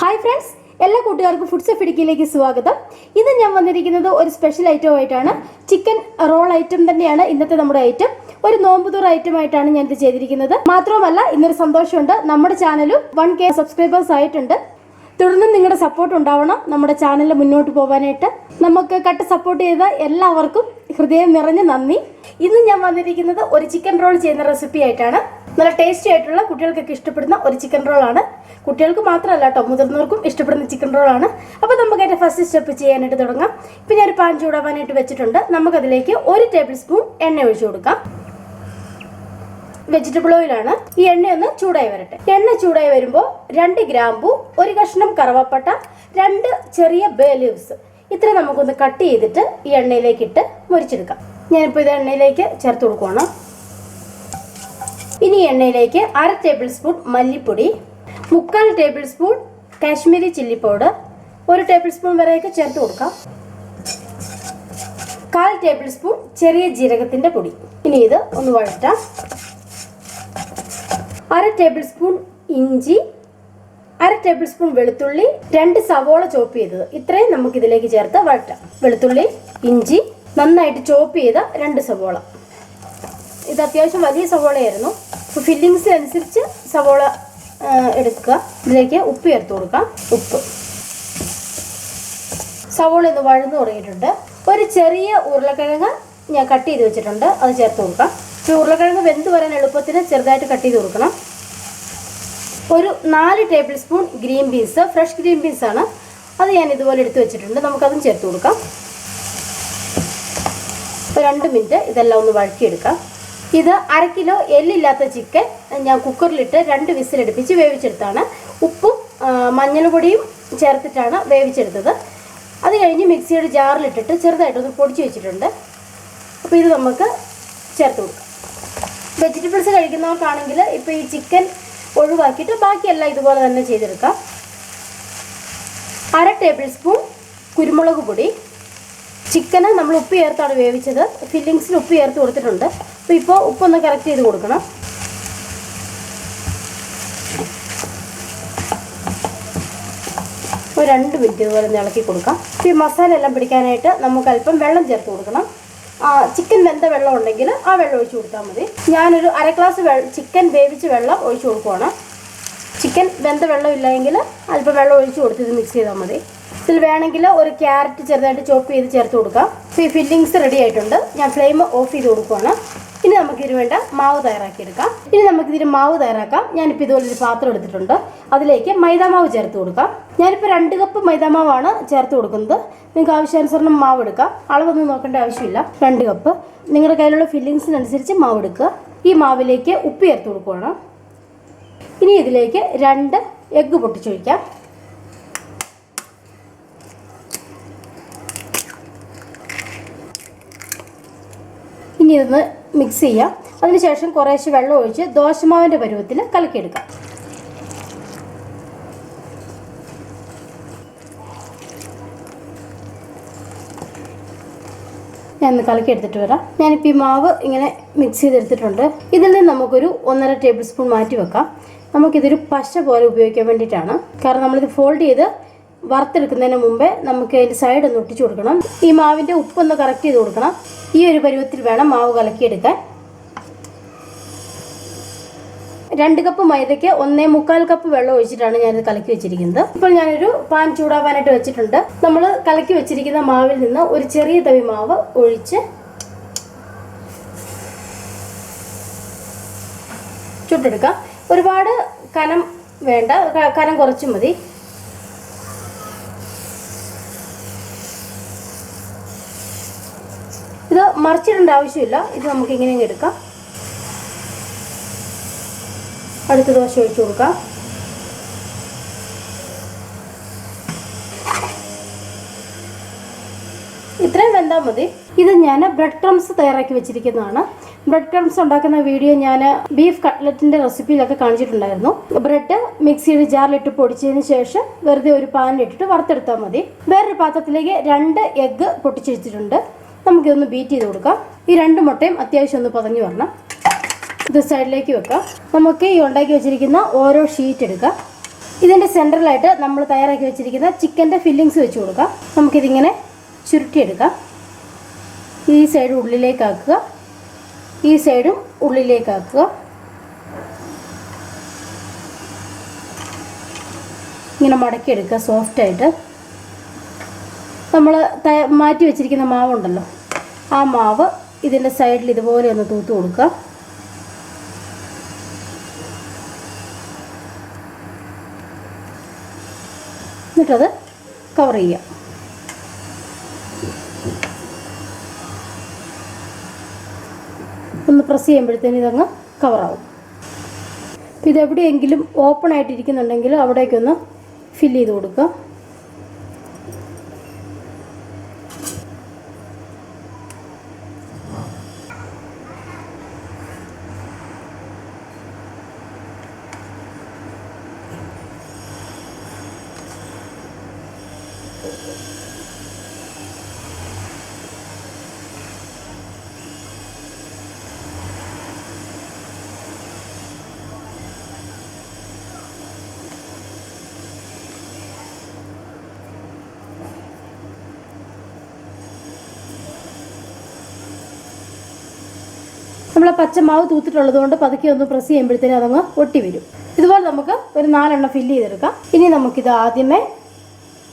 Hi friends, എല്ലാ കൂട്ടുകാർക്കും foods ഫിഡിക്കിലേക്ക് സ്വാഗതം. ഇന്ന് ഞാൻ വന്നിരിക്കുന്നത് ഒരു സ്പെഷ്യൽ ഐറ്റമായിട്ടാണ്. ചിക്കൻ റോൾ ഐറ്റം തന്നെയാണ് ഇന്നത്തെ നമ്മുടെ ഐറ്റം. ഒരു നോമ്പുതുറ ഐറ്റം ആയിട്ടാണ് ഞാൻ ഇത് ചെയ്തിരിക്കുന്നത്. മാത്രമല്ല ഇന്നൊരു സന്തോഷമുണ്ട്, നമ്മുടെ ചാനലും 1K സബ്സ്ക്രൈബേഴ്സ് ആയിട്ടുണ്ട്. തുടർന്ന് നിങ്ങളുടെ സപ്പോർട്ട് ഉണ്ടാവണം നമ്മുടെ ചാനലിൽ മുന്നോട്ട് പോകാനായിട്ട്. നമുക്ക് കട്ട് സപ്പോർട്ട് ചെയ്ത എല്ലാവർക്കും ഹൃദയം നിറഞ്ഞ നന്ദി. ഇന്ന് ഞാൻ വന്നിരിക്കുന്നത് ഒരു ചിക്കൻ റോൾ ചെയ്യുന്ന റെസിപ്പി ആയിട്ടാണ്. നല്ല ടേസ്റ്റി ആയിട്ടുള്ള കുട്ടികൾക്കൊക്കെ ഇഷ്ടപ്പെടുന്ന ഒരു ചിക്കൻ റോളാണ്. കുട്ടികൾക്ക് മാത്രമല്ല കേട്ടോ, മുതിർന്നവർക്കും ഇഷ്ടപ്പെടുന്ന ചിക്കൻ റോളാണ്. അപ്പോൾ നമുക്ക് അതിൻ്റെ ഫസ്റ്റ് സ്റ്റെപ്പ് ചെയ്യാനായിട്ട് തുടങ്ങാം. ഇപ്പം ഞാനൊരു പാൻ ചൂടാവാനായിട്ട് വെച്ചിട്ടുണ്ട്. നമുക്കതിലേക്ക് 1 ടേബിൾ സ്പൂൺ എണ്ണ ഒഴിച്ചു കൊടുക്കാം. വെജിറ്റബിൾ ഓയിലാണ്. ഈ എണ്ണയൊന്ന് ചൂടായി വരട്ടെ. എണ്ണ ചൂടായി വരുമ്പോൾ 2 ഗ്രാമ്പു, 1 കഷ്ണം കറുവപ്പട്ട, 2 ചെറിയ ബേ ലീവ്സ് ഇത്ര നമുക്കൊന്ന് കട്ട് ചെയ്തിട്ട് ഈ എണ്ണയിലേക്ക് ഇട്ട് മുരിച്ചെടുക്കാം. ഞാനിപ്പോൾ ഇത് എണ്ണയിലേക്ക് ചേർത്ത് കൊടുക്കുകയാണ്. ഇനി എണ്ണയിലേക്ക് 1/2 ടേബിൾ സ്പൂൺ മല്ലിപ്പൊടി, 3/4 table spoon Kashmiri chilli powder, 1 table spoon വരെയൊക്കെ ചേർത്ത് കൊടുക്കാം. 1/4 ടേബിൾ സ്പൂൺ ചെറിയ ജീരകത്തിന്റെ പൊടി. ഇനി ഇത് ഒന്ന് വഴറ്റാം. 1/2 ടേബിൾ സ്പൂൺ ഇഞ്ചി, 1/2 ടേബിൾ സ്പൂൺ വെളുത്തുള്ളി, 2 സവോള ചോപ്പ് ചെയ്തത് ഇത്രയും നമുക്ക് ഇതിലേക്ക് ചേർത്ത് വഴറ്റാം. വെളുത്തുള്ളി, ഇഞ്ചി, നന്നായിട്ട് ചോപ്പ് ചെയ്ത 2 സവോള. ഇത് അത്യാവശ്യം വലിയ സവോളയായിരുന്നു. അപ്പോൾ ഫില്ലിങ്സ് അനുസരിച്ച് സവോള എടുക്കുക. ഇതിലേക്ക് ഉപ്പ് ചേർത്ത് കൊടുക്കാം. ഉപ്പ്. സവോള ഒന്ന് വഴന്നു തുടങ്ങിയിട്ടുണ്ട്. ഒരു ചെറിയ ഉരുളക്കിഴങ്ങ് ഞാൻ കട്ട് ചെയ്ത് വെച്ചിട്ടുണ്ട്, അത് ചേർത്ത് കൊടുക്കാം. ഈ ഉരുളക്കിഴങ്ങ് വെന്ത് വരാൻ എളുപ്പത്തിന് ചെറുതായിട്ട് കട്ട് ചെയ്ത് കൊടുക്കണം. ഒരു 4 table spoon green peas, fresh green peas ആണ്, അത് ഞാൻ ഇതുപോലെ എടുത്ത് വെച്ചിട്ടുണ്ട്. നമുക്കതും ചേർത്ത് കൊടുക്കാം. ഇപ്പോൾ 2 മിനിറ്റ് ഇതെല്ലാം ഒന്ന് വഴറ്റിയെടുക്കാം. ഇത് 1/2 കിലോ എല്ലില്ലാത്ത ചിക്കൻ ഞാൻ കുക്കറിലിട്ട് 2 വിസിലടുപ്പിച്ച് വേവിച്ചെടുത്താണ്. ഉപ്പും മഞ്ഞൾപ്പൊടിയും ചേർത്തിട്ടാണ് വേവിച്ചെടുത്തത്. അത് കഴിഞ്ഞ് മിക്സിയുടെ ജാറിലിട്ടിട്ട് ചെറുതായിട്ടൊന്ന് പൊടിച്ച് വെച്ചിട്ടുണ്ട്. അപ്പോൾ ഇത് നമുക്ക് ചേർത്ത് കൊടുക്കാം. വെജിറ്റബിൾസ് കഴിക്കുന്നവർക്കാണെങ്കിൽ ഇപ്പോൾ ഈ ചിക്കൻ ഒഴിവാക്കിയിട്ട് ബാക്കിയെല്ലാം ഇതുപോലെ തന്നെ ചെയ്തെടുക്കാം. 1/2 ടേബിൾ സ്പൂൺ കുരുമുളക് പൊടി. ചിക്കന് നമ്മൾ ഉപ്പ് ചേർത്താണ് വേവിച്ചത്. ഫില്ലിങ്സിൽ ഉപ്പ് ചേർത്ത് കൊടുത്തിട്ടുണ്ട്. അപ്പോൾ ഇപ്പോൾ ഉപ്പൊന്ന് കറക്റ്റ് ചെയ്ത് കൊടുക്കണം. ഒരു 2 മിനിറ്റ് ഇതുപോലെ ഇളക്കി കൊടുക്കാം. ഈ മസാല എല്ലാം പിടിക്കാനായിട്ട് നമുക്ക് അല്പം വെള്ളം ചേർത്ത് കൊടുക്കണം. ചിക്കൻ വെന്ത വെള്ളം ഉണ്ടെങ്കിൽ ആ വെള്ളം ഒഴിച്ച് കൊടുത്താൽ മതി. ഞാനൊരു 1/2 ഗ്ലാസ് ചിക്കൻ വേവിച്ച് വെള്ളം ഒഴിച്ച് കൊടുക്കുവാണ്. ചിക്കൻ വെന്ത വെള്ളം ഇല്ലെങ്കിൽ അല്പം വെള്ളം ഒഴിച്ച് കൊടുത്ത് ഇത് മിക്സ് ചെയ്താൽ മതി. ഇതിൽ വേണമെങ്കിൽ ഒരു ക്യാരറ്റ് ചെറുതായിട്ട് ചോപ്പ് ചെയ്ത് ചേർത്ത് കൊടുക്കാം. അപ്പോൾ ഈ ഫില്ലിങ്സ് റെഡി ആയിട്ടുണ്ട്. ഞാൻ ഫ്ലെയിം ഓഫ് ചെയ്ത് കൊടുക്കുവാണ്. ഇനി നമുക്കിതിന് വേണ്ട മാവ് തയ്യാറാക്കിയെടുക്കാം. മാവ് തയ്യാറാക്കാം. ഞാനിപ്പോൾ ഇതുപോലൊരു പാത്രം എടുത്തിട്ടുണ്ട്. അതിലേക്ക് മൈദാമാവ് ചേർത്ത് കൊടുക്കാം. ഞാനിപ്പോൾ 2 കപ്പ് മൈദാമാവാണ് ചേർത്ത് കൊടുക്കുന്നത്. നിങ്ങൾക്ക് ആവശ്യാനുസരണം മാവ് എടുക്കാം. അളവൊന്നും നോക്കേണ്ട ആവശ്യമില്ല. 2 കപ്പ് നിങ്ങളുടെ കയ്യിലുള്ള ഫില്ലിങ്സിനനുസരിച്ച് മാവ് എടുക്കുക. ഈ മാവിലേക്ക് ഉപ്പ് ചേർത്ത് കൊടുക്കുകയാണ്. ഇനി ഇതിലേക്ക് 2 എഗ്ഗ് പൊട്ടിച്ചൊഴിക്കാം. ഇനി ഇതൊന്ന് മിക്സ് ചെയ്യാം. അതിനുശേഷം കുറേശ്ശെ വെള്ളം ഒഴിച്ച് ദോശമാവിൻ്റെ പരുവത്തിൽ കലക്കിയെടുക്കാം. ഞാനൊന്ന് കലക്കിയെടുത്തിട്ട് വരാം. ഞാനിപ്പോൾ ഈ മാവ് ഇങ്ങനെ മിക്സ് ചെയ്തെടുത്തിട്ടുണ്ട്. ഇതിൽ നിന്ന് നമുക്കൊരു 1.5 ടേബിൾ സ്പൂൺ മാറ്റി വെക്കാം. നമുക്കിതൊരു പശ പോലെ ഉപയോഗിക്കാൻ വേണ്ടിയിട്ടാണ്. കാരണം നമ്മളിത് ഫോൾഡ് ചെയ്ത് വറുത്തെടുക്കുന്നതിന് മുമ്പേ നമുക്ക് അതിൻ്റെ സൈഡ് ഒന്ന് ഒട്ടിച്ചു കൊടുക്കണം. ഈ മാവിൻ്റെ ഉപ്പൊന്ന് കറക്റ്റ് ചെയ്ത് കൊടുക്കണം. ഈ ഒരു പരുവത്തിൽ വേണം മാവ് കലക്കിയെടുക്കാൻ. 2 കപ്പ് മൈദയ്ക്ക് 1.25 കപ്പ് വെള്ളം ഒഴിച്ചിട്ടാണ് ഞാനിത് കലക്കി വെച്ചിരിക്കുന്നത്. ഇപ്പോൾ ഞാനൊരു പാൻ ചൂടാവാനായിട്ട് വെച്ചിട്ടുണ്ട്. നമ്മൾ കലക്കി വെച്ചിരിക്കുന്ന മാവിൽ നിന്ന് ഒരു ചെറിയ തവി മാവ് ഒഴിച്ച് ചുട്ടെടുക്കാം. ഒരുപാട് കനം വേണ്ട, കനം കുറച്ച് മതി. ഇത് മറിച്ചിടേണ്ട ആവശ്യമില്ല. ഇത് നമുക്ക് ഇങ്ങനെ എടുക്കാം. അടുത്ത ദോശ ഒഴിച്ചു കൊടുക്കാം. ഇത്രയും വെന്താൽ മതി. ഇത് ഞാൻ ബ്രെഡ് ക്രംസ് തയ്യാറാക്കി വെച്ചിരിക്കുന്നതാണ്. ബ്രെഡ് ക്രംസ് ഉണ്ടാക്കുന്ന വീഡിയോ ഞാൻ ബീഫ് കട്ട്ലറ്റിൻ്റെ റെസിപ്പിയിലൊക്കെ കാണിച്ചിട്ടുണ്ടായിരുന്നു. ബ്രെഡ് മിക്സിയുടെ ജാറിലിട്ട് പൊടിച്ചതിന് ശേഷം വെറുതെ ഒരു പാനിലിട്ടിട്ട് വറുത്തെടുത്താൽ മതി. വേറൊരു പാത്രത്തിലേക്ക് 2 എഗ്ഗ് പൊട്ടിച്ചെടുത്തിട്ടുണ്ട്. നമുക്കിതൊന്ന് ബീറ്റ് ചെയ്ത് കൊടുക്കാം. ഈ 2 മുട്ടയും അത്യാവശ്യം ഒന്ന് പതഞ്ഞു വരണം. ഇത് സൈഡിലേക്ക് വെക്കാം. നമുക്ക് ഈ ഉണ്ടാക്കി വെച്ചിരിക്കുന്ന ഓരോ ഷീറ്റ് എടുക്കാം. ഇതിൻ്റെ സെൻറ്ററിലായിട്ട് നമ്മൾ തയ്യാറാക്കി വെച്ചിരിക്കുന്ന ചിക്കൻ്റെ ഫില്ലിങ്സ് വെച്ച് കൊടുക്കാം. നമുക്കിതിങ്ങനെ ചുരുട്ടിയെടുക്കാം. ഈ സൈഡ് ഉള്ളിലേക്കാക്കുക, ഈ സൈഡും ഉള്ളിലേക്കാക്കുക. ഇങ്ങനെ മടക്കിയെടുക്കുക സോഫ്റ്റായിട്ട്. നമ്മൾ മാറ്റി വെച്ചിരിക്കുന്ന മാവുണ്ടല്ലോ, ആ മാവ് ഇതിൻ്റെ സൈഡിൽ ഇതുപോലെ ഒന്ന് തൂത്ത് കൊടുക്കുക. എന്നിട്ടത് കവർ ചെയ്യാം. ഒന്ന് പ്രസ് ചെയ്യുമ്പോഴത്തേന് ഇതങ്ങ് കവറാവും. ഇതെവിടെയെങ്കിലും ഓപ്പൺ ആയിട്ടിരിക്കുന്നുണ്ടെങ്കിൽ അവിടേക്കൊന്ന് ഫില്ല് ചെയ്ത് കൊടുക്കുക. നമ്മൾ പച്ചമാവ് തൂത്തിട്ടുള്ളത് കൊണ്ട് പതുക്കെ ഒന്ന് പ്രസ് ചെയ്യുമ്പോഴത്തേനും അതങ്ങ് ഒട്ടി വരും. ഇതുപോലെ നമുക്ക് ഒരു 4 എണ്ണം ഫില്ല് ചെയ്തെടുക്കാം. ഇനി നമുക്കിത് ആദ്യമേ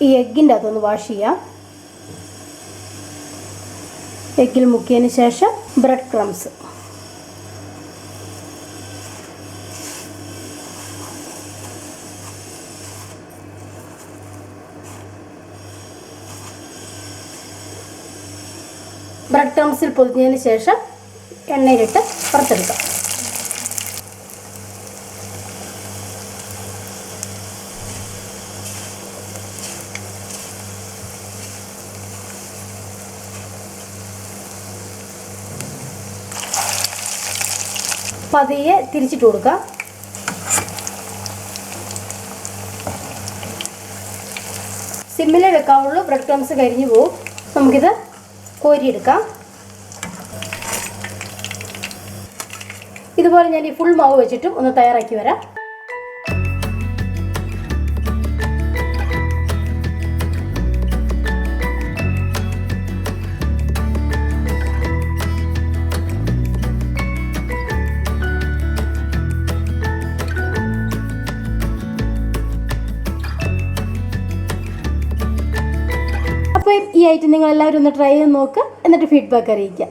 ഈ എഗ്ഗിൻ്റെ അകത്തൊന്ന് വാഷ് ചെയ്യാം. എഗ്ഗിൽ മുക്കിയതിന് ശേഷം ബ്രെഡ് ക്രംസ്, ബ്രെഡ് ക്രംസിൽ പൊതിഞ്ഞതിന് ശേഷം എണ്ണയിലിട്ട് വറുത്തെടുക്കാം. പതിയെ തിരിച്ചിട്ട് കൊടുക്കുക. സിമ്മിലേ വെക്കാവുള്ളൂ, ബ്രെഡ് ക്രംസ് കരിഞ്ഞു പോകും. നമുക്കിത് കോരിയെടുക്കാം. ഇതുപോലെ ഞാൻ ഈ ഫുൾ മാവ് വെച്ചിട്ടും ഒന്ന് തയ്യാറാക്കി വരാം. അപ്പോൾ ഈ ഐറ്റം നിങ്ങൾ എല്ലാവരും ഒന്ന് ട്രൈ ചെയ്ത് നോക്കുക, എന്നിട്ട് ഫീഡ്ബാക്ക് അറിയിക്കുക.